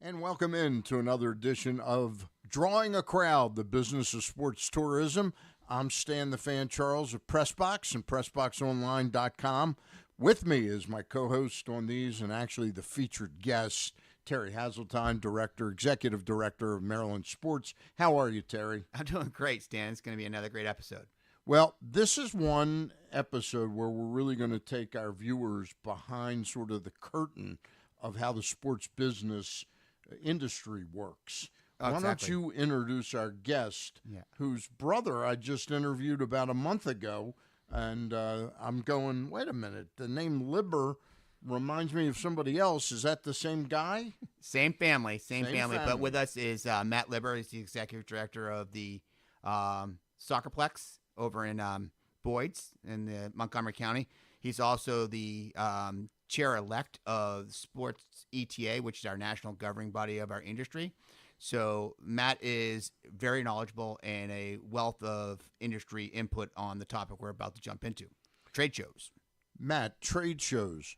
And welcome in to another edition of Drawing a Crowd, the business of sports tourism. I'm Stan the Fan Charles of PressBox and PressBoxOnline.com. With me is my co-host on these and actually the featured guest, Terry Hasseltine, Executive Director of Maryland Sports. How are you, Terry? I'm doing great, Stan. It's going to be another great episode. Well, this is one episode where we're really going to take our viewers behind sort of the curtain of how the sports business industry works. Why don't you introduce our guest, whose brother I just interviewed about a month ago, and I'm going, wait a minute, the name Libber reminds me of somebody else. Is that the same guy? Same family. But with us is Matt Libber. He's the executive director of the SoccerPlex over in Boyd's in the Montgomery County. He's also the chair-elect of Sports ETA, which is our national governing body of our industry. So Matt is very knowledgeable and a wealth of industry input on the topic we're about to jump into, trade shows. Matt, trade shows.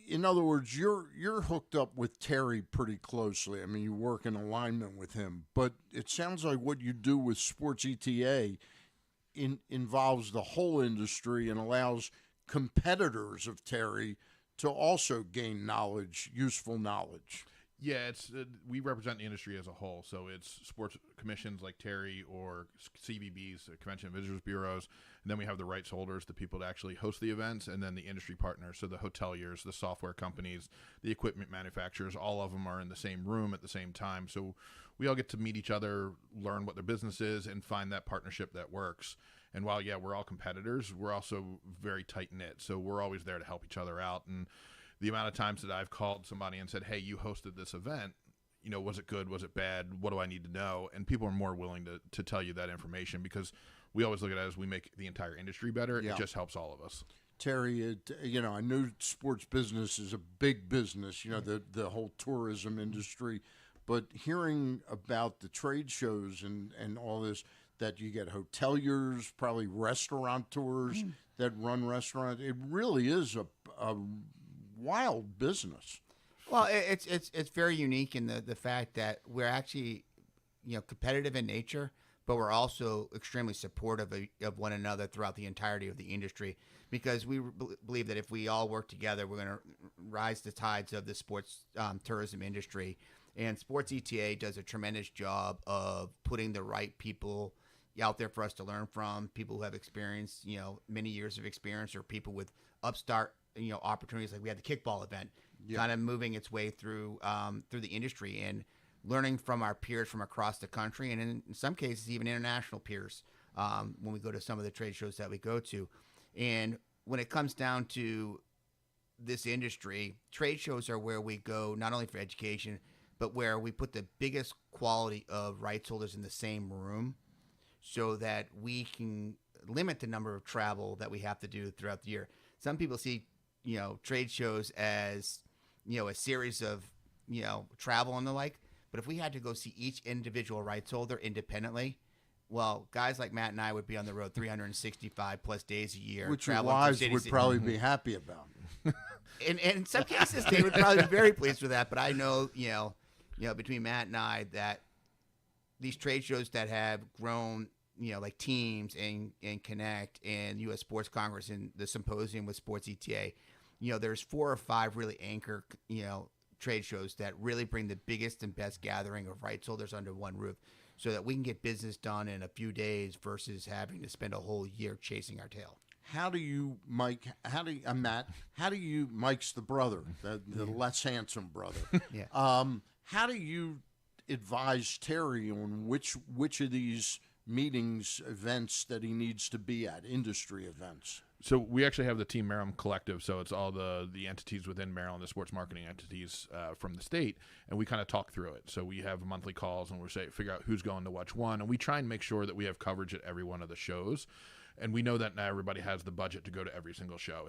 In other words, you're hooked up with Terry pretty closely. I mean, you work in alignment with him. But it sounds like what you do with Sports ETA involves the whole industry and allows competitors of Terry to also gain knowledge, useful knowledge. Yeah, it's we represent the industry as a whole, so it's sports commissions like Terry or CVBs, Convention and Visitors Bureaus, and then we have the rights holders, the people that actually host the events, and then the industry partners, so the hoteliers, the software companies, the equipment manufacturers, all of them are in the same room at the same time, so we all get to meet each other, learn what their business is, and find that partnership that works. And while, we're all competitors, we're also very tight-knit, so we're always there to help each other out. And the amount of times that I've called somebody and said, hey, you hosted this event, was it good, was it bad, what do I need to know? And people are more willing to tell you that information because we always look at it as we make the entire industry better. Yeah. It just helps all of us. Terry, I know sports business is a big business, the whole tourism industry, but hearing about the trade shows and all this, that you get hoteliers, probably restaurateurs that run restaurants. It really is a wild business. Well, it's very unique in the fact that we're actually, competitive in nature, but we're also extremely supportive of one another throughout the entirety of the industry because we believe that if we all work together, we're going to rise the tides of the sports tourism industry. And Sports ETA does a tremendous job of putting the right people out there for us to learn from, people who have experienced, many years of experience, or people with upstart, opportunities. Like we had the kickball event, kind of moving its way through the industry and learning from our peers from across the country, and in some cases even international peers when we go to some of the trade shows that we go to. And when it comes down to this industry, trade shows are where we go not only for education, but where we put the biggest quality of rights holders in the same room, so that we can limit the number of travel that we have to do throughout the year. Some people see, trade shows as, a series of, travel and the like. But if we had to go see each individual rights holder independently, well, guys like Matt and I would be on the road 365 plus days a year. Which your wives would probably be happy about. And in some cases, they would probably be very pleased with that. But I know, between Matt and I, that these trade shows that have grown, like Teams and Connect and U.S. Sports Congress and the symposium with Sports ETA, there's 4 or 5 really anchor, trade shows that really bring the biggest and best gathering of rights holders under one roof so that we can get business done in a few days versus having to spend a whole year chasing our tail. Matt, Mike's the brother, the less handsome brother. Yeah. How do you advise Terry on which of these meetings, events that he needs to be at, industry events? So we actually have the Team Maryland Collective, so it's all the entities within Maryland, the sports marketing entities from the state, and we kind of talk through it. So we have monthly calls, and we figure out who's going to which one, and we try and make sure that we have coverage at every one of the shows. And we know that not everybody has the budget to go to every single show.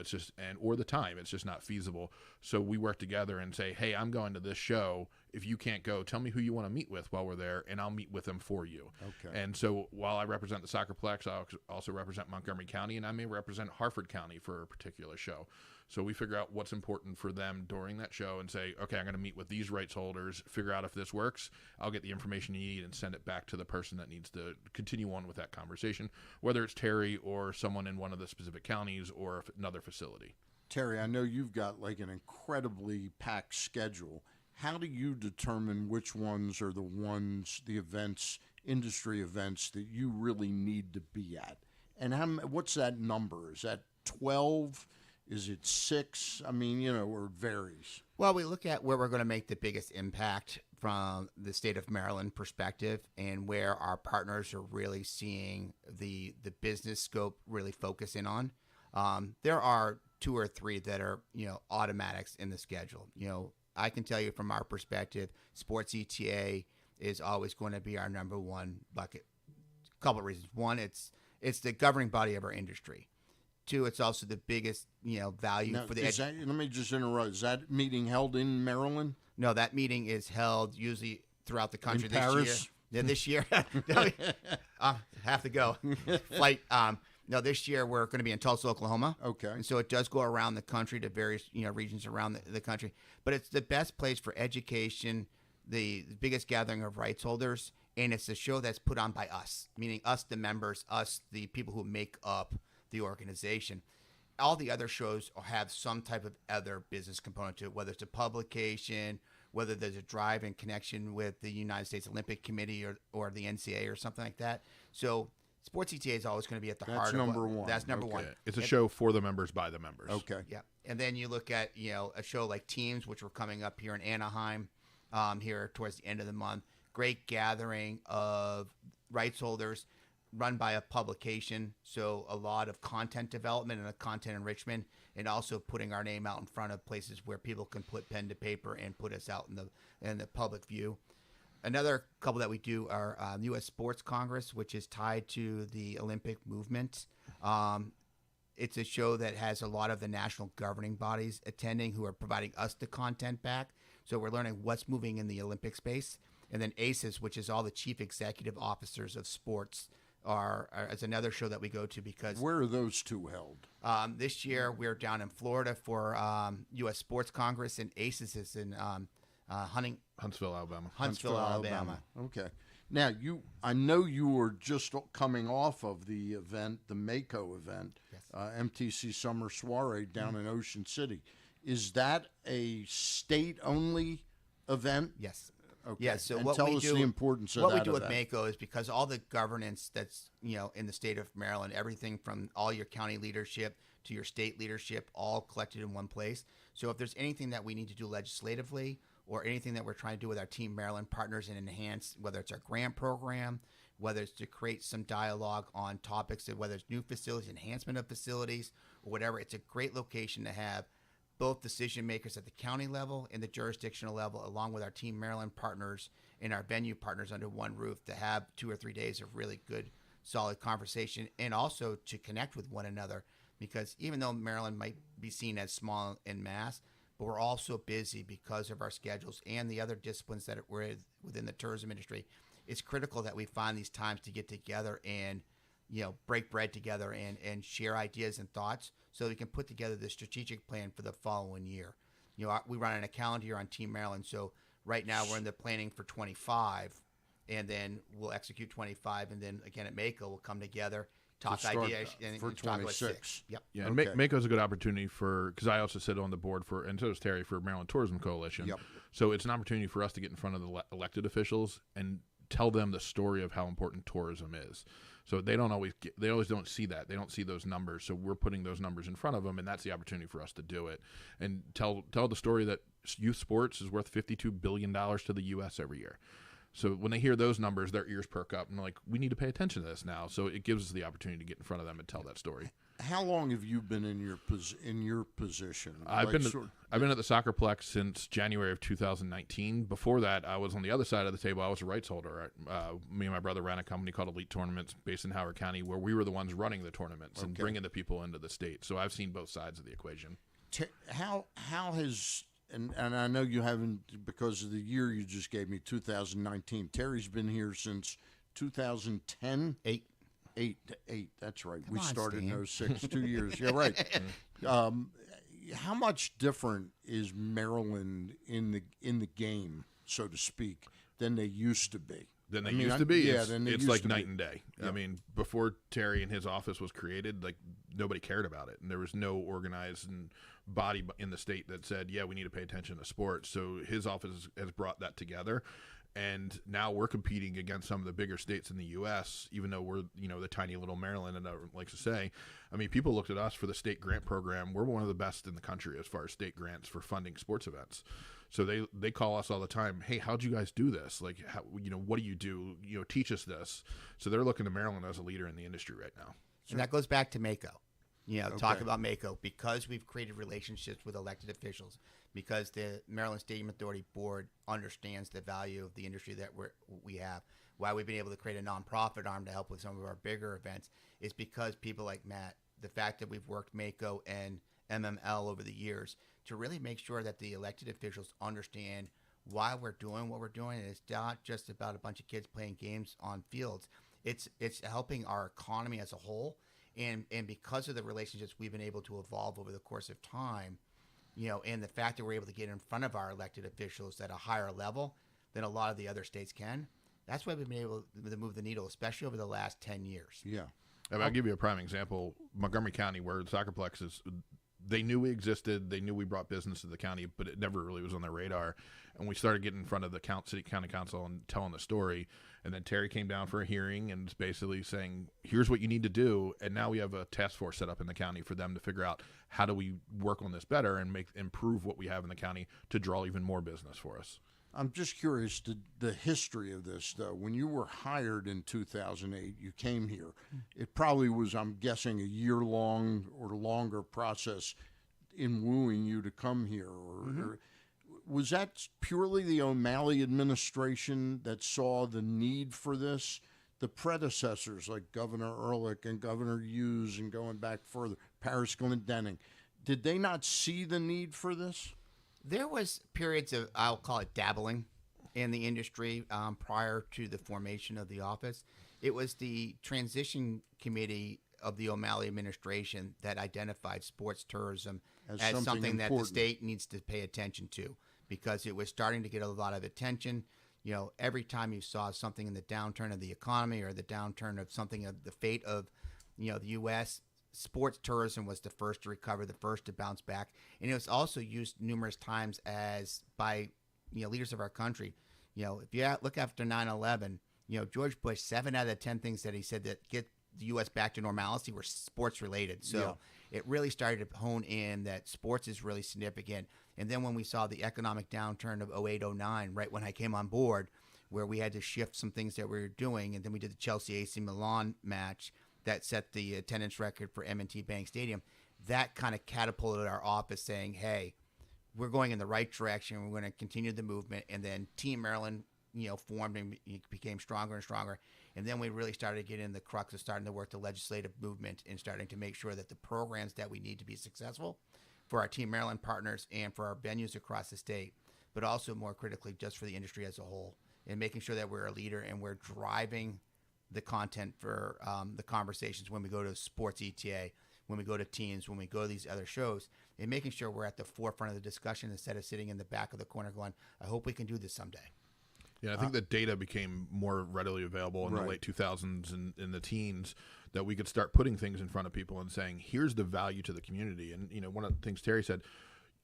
Or the time. It's just not feasible. So we work together and say, hey, I'm going to this show. if you can't go, tell me who you want to meet with while we're there, and I'll meet with them for you. Okay. And so while I represent the SoccerPlex, I also represent Montgomery County, and I may represent Harford County for a particular show. So we figure out what's important for them during that show and say, okay, I'm going to meet with these rights holders, figure out if this works. I'll get the information you need and send it back to the person that needs to continue on with that conversation, whether it's Terry or someone in one of the specific counties or another facility. Terry, I know you've got like an incredibly packed schedule. How do you determine which ones are the events, industry events that you really need to be at? And what's that number? Is that 12? Is it 6? I mean, or it varies. Well, we look at where we're going to make the biggest impact from the state of Maryland perspective and where our partners are really seeing the business scope really focus in on. There are 2 or 3 that are, automatics in the schedule. I can tell you from our perspective, Sports ETA is always going to be our number one bucket. A couple of reasons. One, it's the governing body of our industry. 2, it's also the biggest, value Now, for the let me just interrupt. Is that meeting held in Maryland? No, that meeting is held usually throughout the country In this Paris? year. Yeah, this year. Have to go. Flight. No, this year we're going to be in Tulsa, Oklahoma. Okay. And so it does go around the country to various, regions around the country. But it's the best place for education, the biggest gathering of rights holders, and it's a show that's put on by us, meaning us, the members, us, the people who make up the organization. All the other shows have some type of other business component to it, whether it's a publication, whether there's a drive in connection with the United States Olympic Committee or the NCAA or something like that. So Sports ETA is always going to be at the heart of number one. That's number one. It's a show for the members by the members. Okay. Yeah. And then you look at, a show like Teams, which we're coming up here in Anaheim here towards the end of the month. Great gathering of rights holders run by a publication. So a lot of content development and content enrichment, and also putting our name out in front of places where people can put pen to paper and put us out in the public view. Another couple that we do are U.S. Sports Congress, which is tied to the Olympic movement. It's a show that has a lot of the national governing bodies attending who are providing us the content back. So we're learning what's moving in the Olympic space. And then ACES, which is all the chief executive officers of sports, is another show that we go to because... Where are those 2 held? This year we're down in Florida for U.S. Sports Congress, and ACES is in Huntsville, Alabama. Huntsville, Alabama. Okay. Now, I know you were just coming off of the event, the Mako event, Yes. MTC Summer Soiree down in Ocean City. Is that a state-only event? Yes. Okay. Yeah, so and what tell we us do, the importance of what that we do with event. Mako is because all the governance that's in the state of Maryland, everything from all your county leadership to your state leadership, all collected in one place. So if there's anything that we need to do legislatively or anything that we're trying to do with our Team Maryland partners and enhance, whether it's our grant program, whether it's to create some dialogue on topics of whether it's new facilities, enhancement of facilities, or whatever, it's a great location to have both decision makers at the county level and the jurisdictional level, along with our Team Maryland partners and our venue partners under one roof, to have 2 or 3 days of really good, solid conversation, and also to connect with one another. Because even though Maryland might be seen as small in mass, but we're all so busy because of our schedules and the other disciplines that we're within the tourism industry. It's critical that we find these times to get together and break bread together and share ideas and thoughts so we can put together the strategic plan for the following year. We run on a calendar year on Team Maryland, so right now we're in the planning for 25, and then we'll execute 25, and then again at Mako we'll come together, talk ideas, and for talk about 26. 6. Yep. Yeah, and Okay. Mako's a good opportunity because I also sit on the board and so does Terry, for Maryland Tourism Coalition. Yep. So it's an opportunity for us to get in front of the elected officials and tell them the story of how important tourism is. So they always don't see that. They don't see those numbers. So we're putting those numbers in front of them, and that's the opportunity for us to do it and tell the story that youth sports is worth $52 billion to the U.S. every year. So when they hear those numbers, their ears perk up, and they're like, we need to pay attention to this now. So it gives us the opportunity to get in front of them and tell that story. How long have you been in your position? I've been at the SoccerPlex since January of 2019. Before that, I was on the other side of the table. I was a rights holder. Me and my brother ran a company called Elite Tournaments based in Howard County, where we were the ones running the tournaments and bringing the people into the state. So I've seen both sides of the equation. How has and I know you haven't, because of the year you just gave me, 2019. Terry's been here since 2010. Eight. That's right. Come We on, started Stan. in '06, 2 years. Yeah, right. How much different is Maryland in the game, so to speak, than they used to be? Than they used to be. Yeah, It's like night and day. Yeah. I mean, before Terry and his office was created, like nobody cared about it, and there was no organized body in the state that said, "Yeah, we need to pay attention to sports." So his office has brought that together, and now we're competing against some of the bigger states in the U.S. Even though we're the tiny little Maryland, and I like to say, I mean, people looked at us for the state grant program. We're one of the best in the country as far as state grants for funding sports events. So they call us all the time. Hey, how'd you guys do this? Like, how, what do you do? Teach us this. So they're looking to Maryland as a leader in the industry right now. And that goes back to Mako. Talk Okay. about Mako, because we've created relationships with elected officials, because the Maryland Stadium Authority Board understands the value of the industry that we have. Why we've been able to create a nonprofit arm to help with some of our bigger events is because people like Matt, the fact that we've worked Mako and MML over the years to really make sure that the elected officials understand why we're doing what we're doing. And it's not just about a bunch of kids playing games on fields. It's helping our economy as a whole. And because of the relationships we've been able to evolve over the course of time, and the fact that we're able to get in front of our elected officials at a higher level than a lot of the other states can, that's why we've been able to move the needle, especially over the last 10 years. Yeah. I mean, I'll give you a prime example. Montgomery County, where the SoccerPlex is, they knew we existed. They knew we brought business to the county, but it never really was on their radar. And we started getting in front of the county council and telling the story. And then Terry came down for a hearing and was basically saying, here's what you need to do. And now we have a task force set up in the county for them to figure out how do we work on this better and improve what we have in the county to draw even more business for us. I'm just curious, the history of this, though. When you were hired in 2008, you came here. It probably was, I'm guessing, a year-long or longer process in wooing you to come here. Or was that purely the O'Malley administration that saw the need for this? The predecessors, like Governor Ehrlich and Governor Hughes, and going back further, Paris Glendenning, did they not see the need for this? There was periods of, I'll call it dabbling in the industry prior to the formation of the office. It was the transition committee of the O'Malley administration that identified sports tourism as something that the state needs to pay attention to, because it was starting to get a lot of attention. Every time you saw something in the downturn of the economy or the downturn of something of the fate of, the U.S., sports tourism was the first to recover, the first to bounce back. And it was also used numerous times by leaders of our country. If you look after 9/11, George Bush, 7 out of the 10 things that he said that get the U.S. back to normalcy were sports related. So it really started to hone in that sports is really significant. And then when we saw the economic downturn of 08, 09, right when I came on board, where we had to shift some things that we were doing, and then we did the Chelsea AC Milan match that set the attendance record for M&T Bank Stadium. That kind of catapulted our office saying, hey, we're going in the right direction. We're going to continue the movement. And then Team Maryland, formed and became stronger and stronger. And then we really started to get in the crux of starting to work the legislative movement and starting to make sure that the programs that we need to be successful for our Team Maryland partners and for our venues across the state, but also more critically just for the industry as a whole, and making sure that we're a leader and we're driving the content for the conversations when we go to sports ETA, when we go to teams, when we go to these other shows, and making sure we're at the forefront of the discussion instead of sitting in the back of the corner going, I hope we can do this someday. Yeah, I think that data became more readily available in the Right. late 2000s and in the teens, that we could start putting things in front of people and saying, here's the value to the community. And, one of the things Terry said,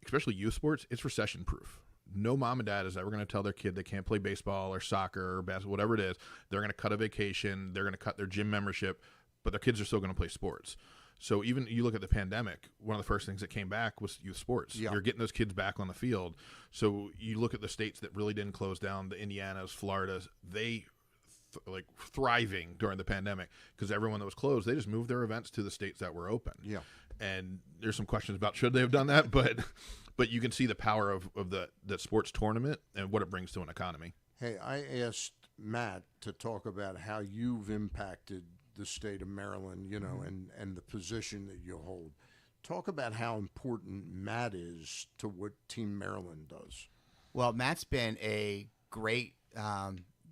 especially youth sports, it's recession proof. No mom and dad is ever going to tell their kid they can't play baseball or soccer or basketball, whatever it is. They're going to cut a vacation. They're going to cut their gym membership, but their kids are still going to play sports. So even you look at the pandemic, one of the first things that came back was youth sports. Yeah. You're getting those kids back on the field. So you look at the states that really didn't close down, the Indianas, Floridas, they thriving during the pandemic, because everyone that was closed, they just moved their events to the states that were open. Yeah. And there's some questions about should they have done that, but you can see the power of the sports tournament and what it brings to an economy. Hey, I asked Matt to talk about how you've impacted the state of Maryland, and the position that you hold. Talk about how important Matt is to what Team Maryland does. Well, Matt's been a great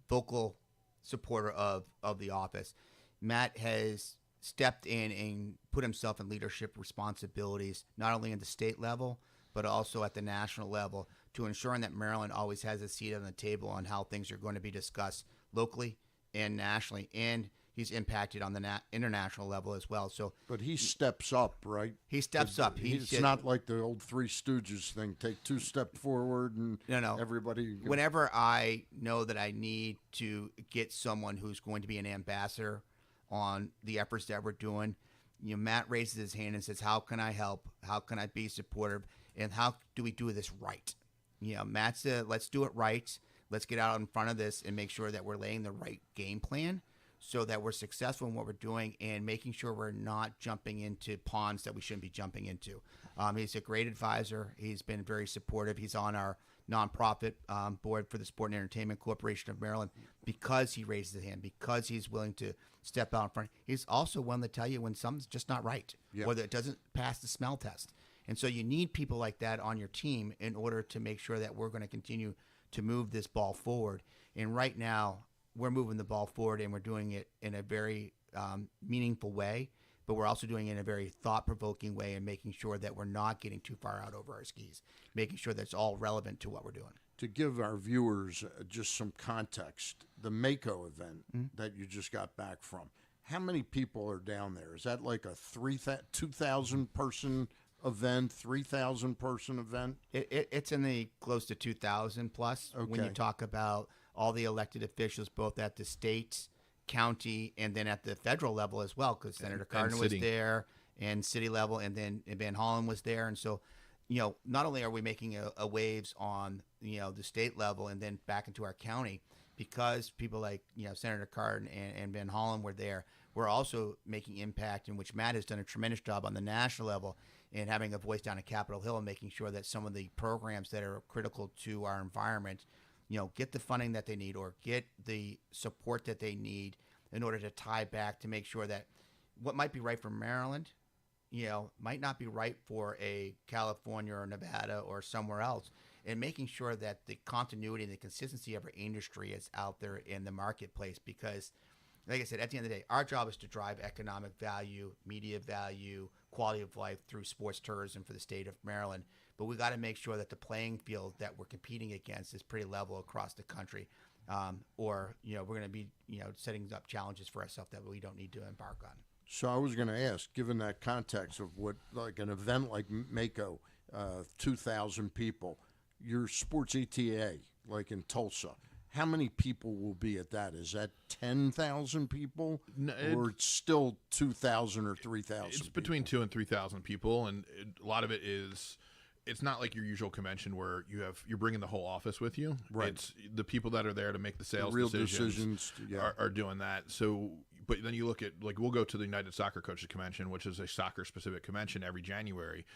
vocal supporter of the office. Matt has stepped in and put himself in leadership responsibilities, not only at the state level, but also at the national level, to ensuring that Maryland always has a seat on the table on how things are going to be discussed locally and nationally. And he's impacted on the international level as well. So, but he steps up, right? He steps up. It's not like the old Three Stooges thing. Take 2 steps forward and everybody. Whenever I know that I need to get someone who's going to be an ambassador on the efforts that we're doing, Matt raises his hand and says, "How can I help? How can I be supportive? And how do we do this right?" Matt said, "Let's do it right. Let's get out in front of this and make sure that we're laying the right game plan, so that we're successful in what we're doing and making sure we're not jumping into ponds that we shouldn't be jumping into." He's a great advisor. He's been very supportive. He's on our nonprofit board for the Sport and Entertainment Corporation of Maryland because he raises his hand, because he's willing to step out in front. He's also willing to tell you when something's just not right, or that it doesn't pass the smell test. And so you need people like that on your team in order to make sure that we're going to continue to move this ball forward. And right now, we're moving the ball forward, and we're doing it in a very meaningful way, but we're also doing it in a very thought-provoking way and making sure that we're not getting too far out over our skis, making sure that it's all relevant to what we're doing. To give our viewers just some context, the Mako event that you just got back from, how many people are down there? Is that like a 2,000-person event, 3,000-person event? It's in the close to 2,000 plus. Okay. When you talk about all the elected officials, both at the state, county, and then at the federal level as well, because Senator Cardin was there, and city level, and then Van Hollen was there. And so, not only are we making a waves on, the state level and then back into our county, because people like, Senator Cardin and Van Hollen were there, we're also making impact, in which Matt has done a tremendous job on the national level and having a voice down at Capitol Hill and making sure that some of the programs that are critical to our environment, get the funding that they need or get the support that they need in order to tie back to make sure that what might be right for Maryland, might not be right for a California or Nevada or somewhere else, and making sure that the continuity and the consistency of our industry is out there in the marketplace. Because, like I said, at the end of the day, our job is to drive economic value, media value, quality of life through sports tourism for the state of Maryland. But we got to make sure that the playing field that we're competing against is pretty level across the country. Or we're going to be, setting up challenges for ourselves that we don't need to embark on. So I was going to ask, given that context of what, like an event like Mako, 2,000 people, your sports ETA, like in Tulsa, how many people will be at that? Is that 10,000 people, or it's still 2,000 or 3,000? It's between 2,000 and 3,000 people, and a lot of it is. It's not like your usual convention where you're bringing the whole office with you. Right. It's the people that are there to make the sales real decisions yeah. are doing that. So, but then you look at, like, we'll go to the United Soccer Coaches Convention, which is a soccer-specific convention every January,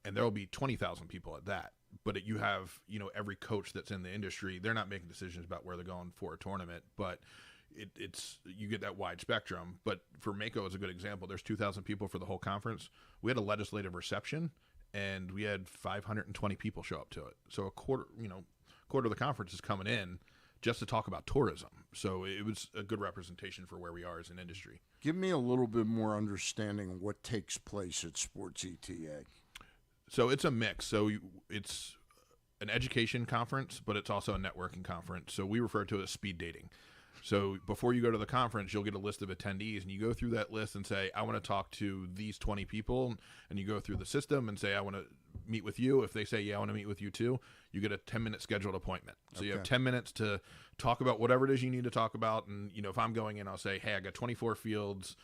and there will be 20,000 people at that. But you have, every coach that's in the industry, they're not making decisions about where they're going for a tournament, but it's you get that wide spectrum. But for Mako is a good example. There's 2,000 people for the whole conference. We had a legislative reception, and we had 520 people show up to it. So a quarter of the conference is coming in just to talk about tourism. So it was a good representation for where we are as an industry. Give me a little bit more understanding of what takes place at Sports ETA. So it's a mix. So it's an education conference, but it's also a networking conference. So we refer to it as speed dating. So before you go to the conference, you'll get a list of attendees, and you go through that list and say, I want to talk to these 20 people. And you go through the system and say, I want to meet with you. If they say, yeah, I want to meet with you too, you get a 10-minute scheduled appointment. So you have 10 minutes to talk about whatever it is you need to talk about. And, if I'm going in, I'll say, hey, I got 24 fields,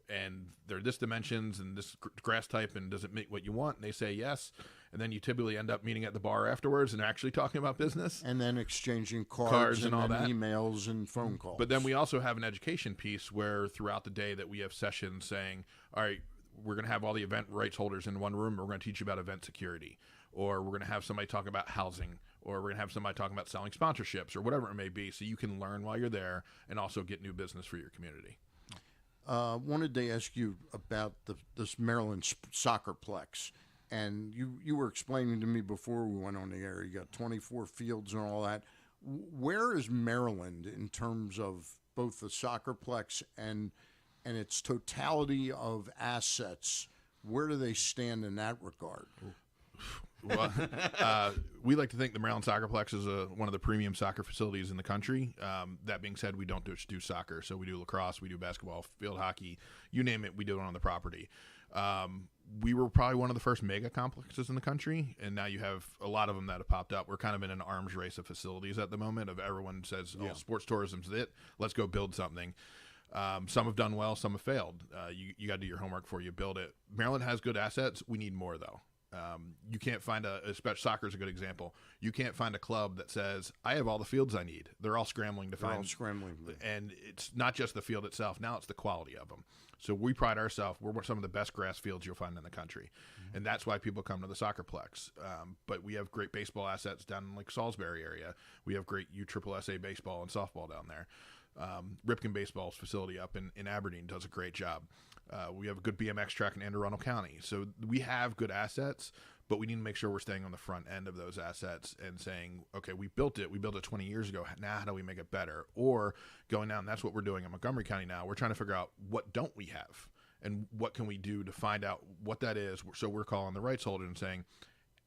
and they're this dimensions and this grass type, and does it meet what you want? And they say yes. And then you typically end up meeting at the bar afterwards and actually talking about business. And then exchanging cards and all that. Emails and phone calls. But then we also have an education piece where throughout the day that we have sessions saying, all right, we're going to have all the event rights holders in one room. We're going to teach you about event security. Or we're going to have somebody talk about housing. Or we're going to have somebody talking about selling sponsorships or whatever it may be. So you can learn while you're there and also get new business for your community. Wanted to ask you about this Maryland SoccerPlex. And you were explaining to me before we went on the air, you got 24 fields and all that. Where is Maryland in terms of both the SoccerPlex and its totality of assets? Where do they stand in that regard? Well, we like to think the Maryland SoccerPlex is one of the premium soccer facilities in the country. That being said, we don't just do soccer. So we do lacrosse, we do basketball, field hockey, you name it, we do it on the property. We were probably one of the first mega complexes in the country, and now you have a lot of them that have popped up. We're kind of in an arms race of facilities at the moment. Of everyone says, "Oh, sports tourism's it. Let's go build something." Some have done well, some have failed. You got to do your homework before you build it. Maryland has good assets. We need more, though. You can't find especially soccer is a good example. You can't find a club that says, I have all the fields I need. They're all scrambling to find. All scrambling. And it's not just the field itself. Now it's the quality of them. So we pride ourselves. We're some of the best grass fields you'll find in the country. Mm-hmm. And that's why people come to the SoccerPlex. But we have great baseball assets down in like Salisbury area. We have great USSSA baseball and softball down there. Ripken Baseball's facility up in Aberdeen does a great job. We have a good BMX track in Anne Arundel County. So we have good assets, but we need to make sure we're staying on the front end of those assets and saying, okay, we built it 20 years ago. Now how do we make it better? Or going down, that's what we're doing in Montgomery County now. We're trying to figure out what don't we have and what can we do to find out what that is. So we're calling the rights holder and saying,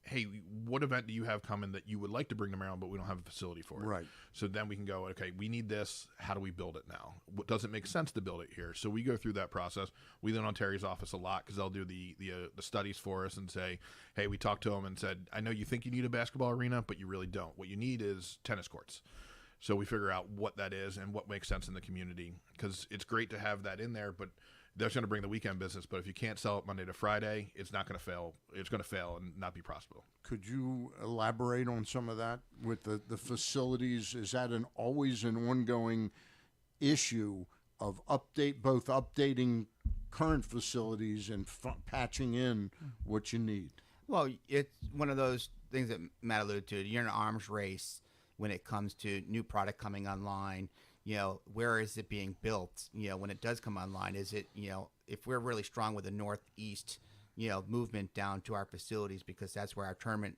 hey, what event do you have coming that you would like to bring to Maryland, but we don't have a facility for it? Right. So then we can go, okay, we need this. How do we build it now? What does it make sense to build it here? So we go through that process. We lean on Terry's office a lot because they'll do the studies for us and say, hey, we talked to them and said, I know you think you need a basketball arena, but you really don't. What you need is tennis courts. So we figure out what that is and what makes sense in the community because it's great to have that in there, but that's going to bring the weekend business, but if you can't sell it Monday to Friday, it's not going to fail. It's going to fail and not be profitable. Could you elaborate on some of that with the facilities? Is that always an ongoing issue of both updating current facilities and patching in what you need? Well, it's one of those things that Matt alluded to. You're in an arms race when it comes to new product coming online. Where is it being built? When it does come online, is it, if we're really strong with the Northeast, movement down to our facilities because that's where our tournament,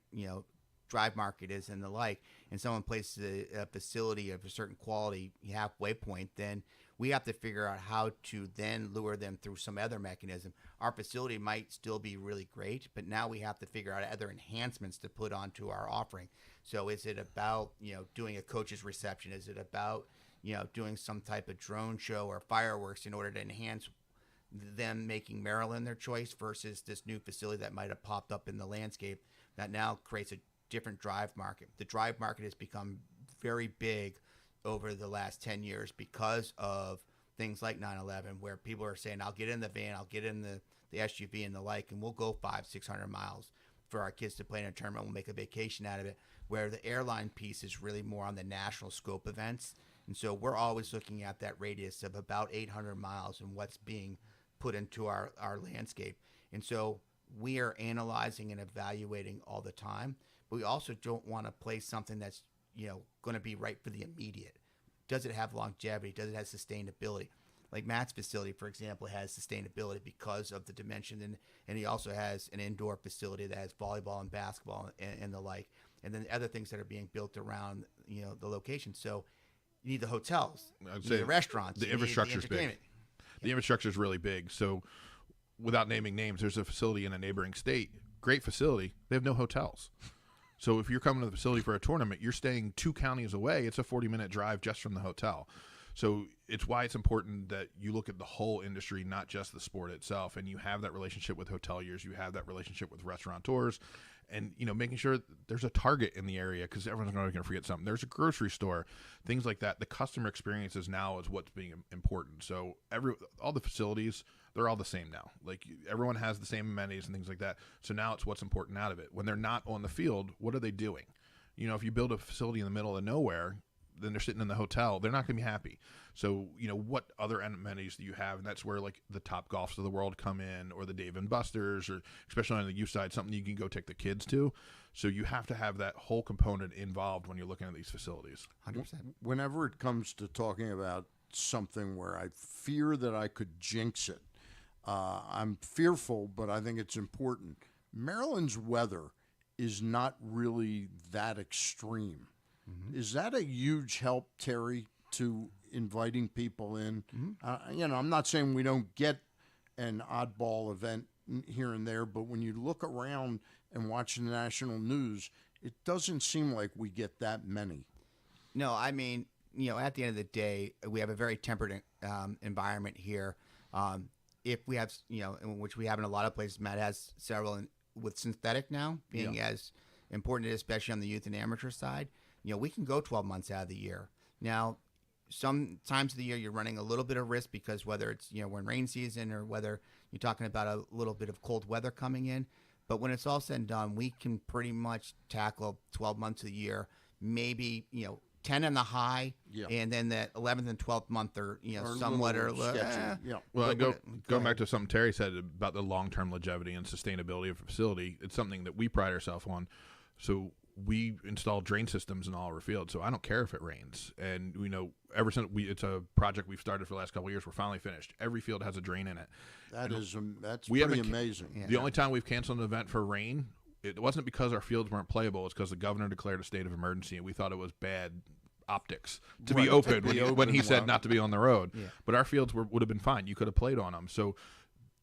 drive market is and the like, and someone places a facility of a certain quality halfway point, then we have to figure out how to then lure them through some other mechanism. Our facility might still be really great, but now we have to figure out other enhancements to put onto our offering. So is it about, doing a coach's reception? Is it about doing some type of drone show or fireworks in order to enhance them making Maryland their choice versus this new facility that might have popped up in the landscape that now creates a different drive market. The drive market has become very big over the last 10 years because of things like 9/11, where people are saying, I'll get in the van, I'll get in the SUV and the like, and we'll go 500-600 miles for our kids to play in a tournament. We'll make a vacation out of it, where the airline piece is really more on the national scope events. And so we're always looking at that radius of about 800 miles and what's being put into our landscape. And so we are analyzing and evaluating all the time. But we also don't want to place something that's, going to be right for the immediate. Does it have longevity? Does it have sustainability? Like Matt's facility, for example, has sustainability because of the dimension. And he also has an indoor facility that has volleyball and basketball and the like. And then other things that are being built around, the location. So you need the hotels, I'd you say need the restaurants, the infrastructure is big. The infrastructure is really big. So without naming names, there's a facility in a neighboring state, great facility. They have no hotels. So if you're coming to the facility for a tournament, you're staying 2 counties away. It's a 40-minute drive just from the hotel. So it's why it's important that you look at the whole industry, not just the sport itself, and you have that relationship with hoteliers, you have that relationship with restaurateurs, and making sure there's a Target in the area because everyone's going to forget something. There's a grocery store, things like that. The customer experiences now is what's being important. So all the facilities, they're all the same now. Like everyone has the same amenities and things like that. So now it's what's important out of it. When they're not on the field, what are they doing? If you build a facility in the middle of nowhere, then they're sitting in the hotel. They're not going to be happy. So, what other amenities do you have? And that's where like the Top Golfs of the world come in, or the Dave and Buster's, or especially on the youth side, something you can go take the kids to. So you have to have that whole component involved when you're looking at these facilities. 100%. Whenever it comes to talking about something where I fear that I could jinx it. I'm fearful, but I think it's important. Maryland's weather is not really that extreme. Mm-hmm. Is that a huge help, Terry, to inviting people in? Mm-hmm. I'm not saying we don't get an oddball event here and there, but when you look around and watch the national news, it doesn't seem like we get that many. No, I mean, at the end of the day, we have a very tempered environment here. If we have, in which we have in a lot of places, Matt has several with synthetic now being as important, especially on the youth and amateur side. We can go 12 months out of the year. Now, some times of the year you're running a little bit of risk because whether it's, we're in rain season or whether you're talking about a little bit of cold weather coming in. But when it's all said and done, we can pretty much tackle 12 months of the year, maybe, 10 in the high, and then the 11th and 12th month are, somewhat or sketchy. Well, going back to something Terry said about the long-term longevity and sustainability of a facility, it's something that we pride ourselves on. So we install drain systems in all our fields, so I don't care if it rains. And ever since it's a project we've started for the last couple of years, we're finally finished. Every field has a drain in it. That's pretty amazing. Yeah. The only time we've canceled an event for rain, it wasn't because our fields weren't playable. It's because the governor declared a state of emergency, and we thought it was bad optics to be open when he said not to be on the road. Yeah. But our fields would have been fine. You could have played on them. So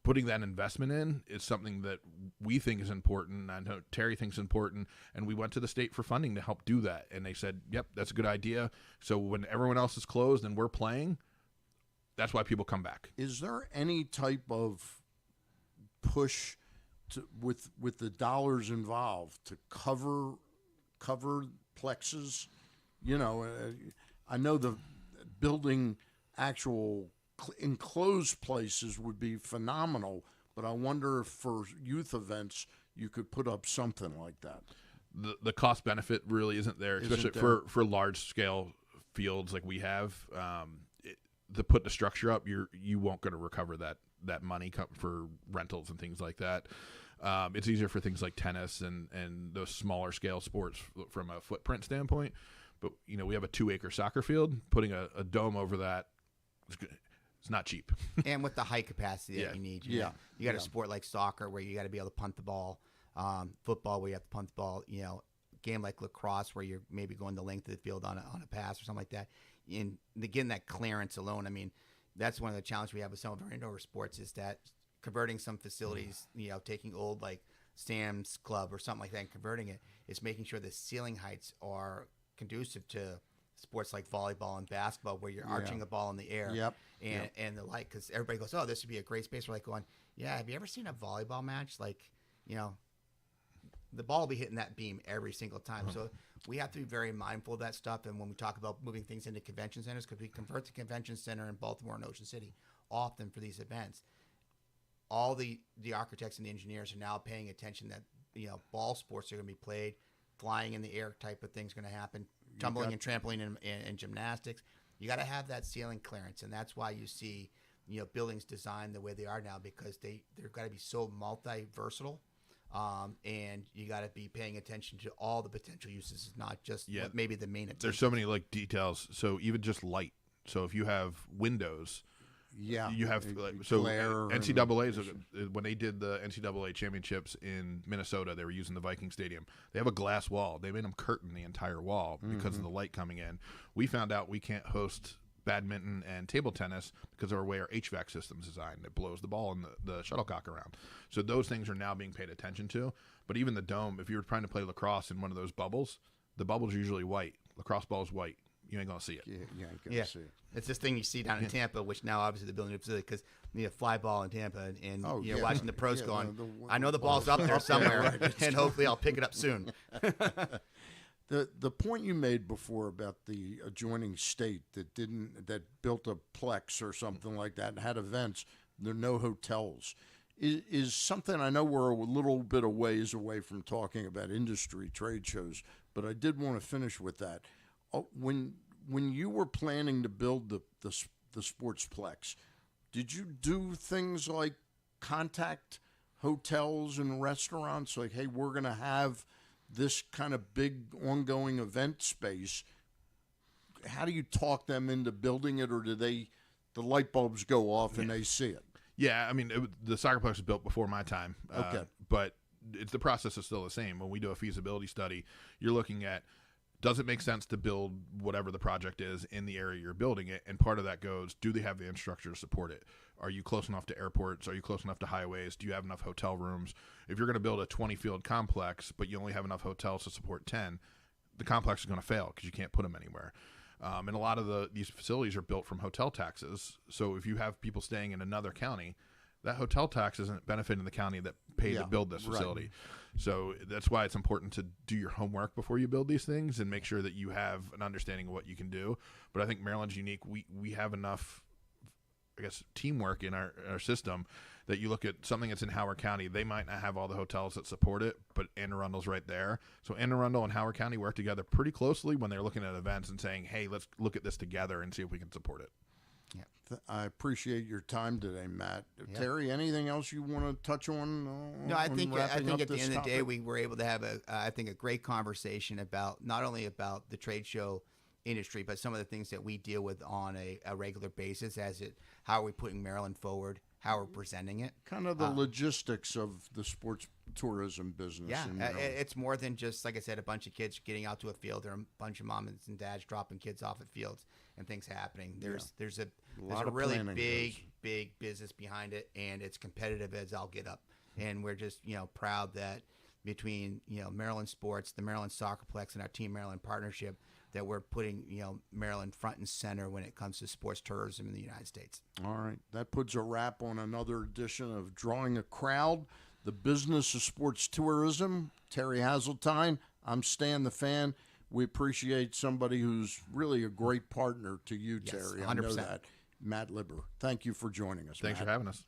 putting that investment in is something that we think is important. I know Terry thinks important, and we went to the state for funding to help do that. And they said, yep, that's a good idea. So when everyone else is closed and we're playing, that's why people come back. Is there any type of push with the dollars involved to cover plexes? I know the building actual enclosed places would be phenomenal, but I wonder if for youth events you could put up something like that. The cost benefit really isn't there, especially for large scale fields like we have. To put the structure up, you won't going to recover that money for rentals and things like that. It's easier for things like tennis and those smaller scale sports from a footprint standpoint. But we have a 2-acre soccer field. Putting a dome over that is good. It's not cheap. And with the height capacity that you need. You got a sport like soccer where you got to be able to punt the ball. Football where you have to punt the ball. Game like lacrosse where you're maybe going the length of the field on a pass or something like that. And getting that clearance alone, I mean, that's one of the challenges we have with some of our indoor sports is that converting some facilities, taking old like Sam's Club or something like that and converting it is making sure the ceiling heights are conducive to sports like volleyball and basketball where you're arching a ball in the air and the like, because everybody goes, oh, this would be a great space. We're like going, have you ever seen a volleyball match? Like, the ball will be hitting that beam every single time. So we have to be very mindful of that stuff. And when we talk about moving things into convention centers, because we convert the convention center in Baltimore and Ocean City often for these events, all the architects and the engineers are now paying attention that, ball sports are going to be played, flying in the air type of things going to happen, tumbling and trampoline and gymnastics. You got to have that ceiling clearance. And that's why you see, buildings designed the way they are now, because they're got to be so multi-versatile. And you got to be paying attention to all the potential uses, not just maybe the main. There's so many details. So even just light. So if you have windows, you have NCAA. When they did the NCAA championships in Minnesota, they were using the Viking Stadium. They have a glass wall. They made them curtain the entire wall because of the light coming in. We found out we can't host badminton and table tennis because of the way our HVAC system's designed. It blows the ball and the shuttlecock around. So those things are now being paid attention to. But even the dome, if you were trying to play lacrosse in one of those bubbles, the bubble's usually white. Lacrosse ball is white. You ain't going to see it. You ain't going to see it. It's this thing you see down in Tampa, which now obviously they're building a facility because fly ball in Tampa and watching the pros going, I know the ball's up there somewhere and hopefully I'll pick it up soon. The point you made before about the adjoining state that built a plex or something like that and had events, there are no hotels, is something I know we're a little bit of ways away from talking about industry trade shows, but I did want to finish with that. When you were planning to build the sportsplex, did you do things like contact hotels and restaurants like, hey, we're going to have this kind of big ongoing event space, how do you talk them into building it, or do the light bulbs go off and they see it? Yeah, I mean, the SoccerPlex was built before my time. Okay. But the process is still the same. When we do a feasibility study, you're looking at, does it make sense to build whatever the project is in the area you're building it? And part of that goes, do they have the infrastructure to support it? Are you close enough to airports? Are you close enough to highways? Do you have enough hotel rooms? If you're going to build a 20-field complex, but you only have enough hotels to support 10, the complex is going to fail because you can't put them anywhere. And a lot of these facilities are built from hotel taxes. So if you have people staying in another county, that hotel tax isn't benefiting the county that paid to build this facility. Right. So that's why it's important to do your homework before you build these things and make sure that you have an understanding of what you can do. But I think Maryland's unique. We have enough, I guess, teamwork in our system that you look at something that's in Howard County. They might not have all the hotels that support it, but Anne Arundel's right there. So Anne Arundel and Howard County work together pretty closely when they're looking at events and saying, hey, let's look at this together and see if we can support it. I appreciate your time today, Matt. Terry, anything else you want to touch on? No, I think at the end of the day, we were able to have a great conversation about not only about the trade show industry, but some of the things that we deal with on a regular basis. How are we putting Maryland forward? How we're presenting it? Kind of the logistics of the sports tourism business. Yeah, it's more than just, like I said, a bunch of kids getting out to a field or a bunch of moms and dads dropping kids off at fields and things happening. There's a really big business behind it, and it's competitive as I'll get up. And we're just proud that between Maryland Sports, the Maryland SoccerPlex, and our Team Maryland partnership, that we're putting Maryland front and center when it comes to sports tourism in the United States. All right, that puts a wrap on another edition of Drawing a Crowd, the business of sports tourism. Terry Hasseltine, I'm Stan the Fan. We appreciate somebody who's really a great partner to you, Terry. 100%. I know that. Matt Libber, thank you for joining us. Thanks Matt. for having us.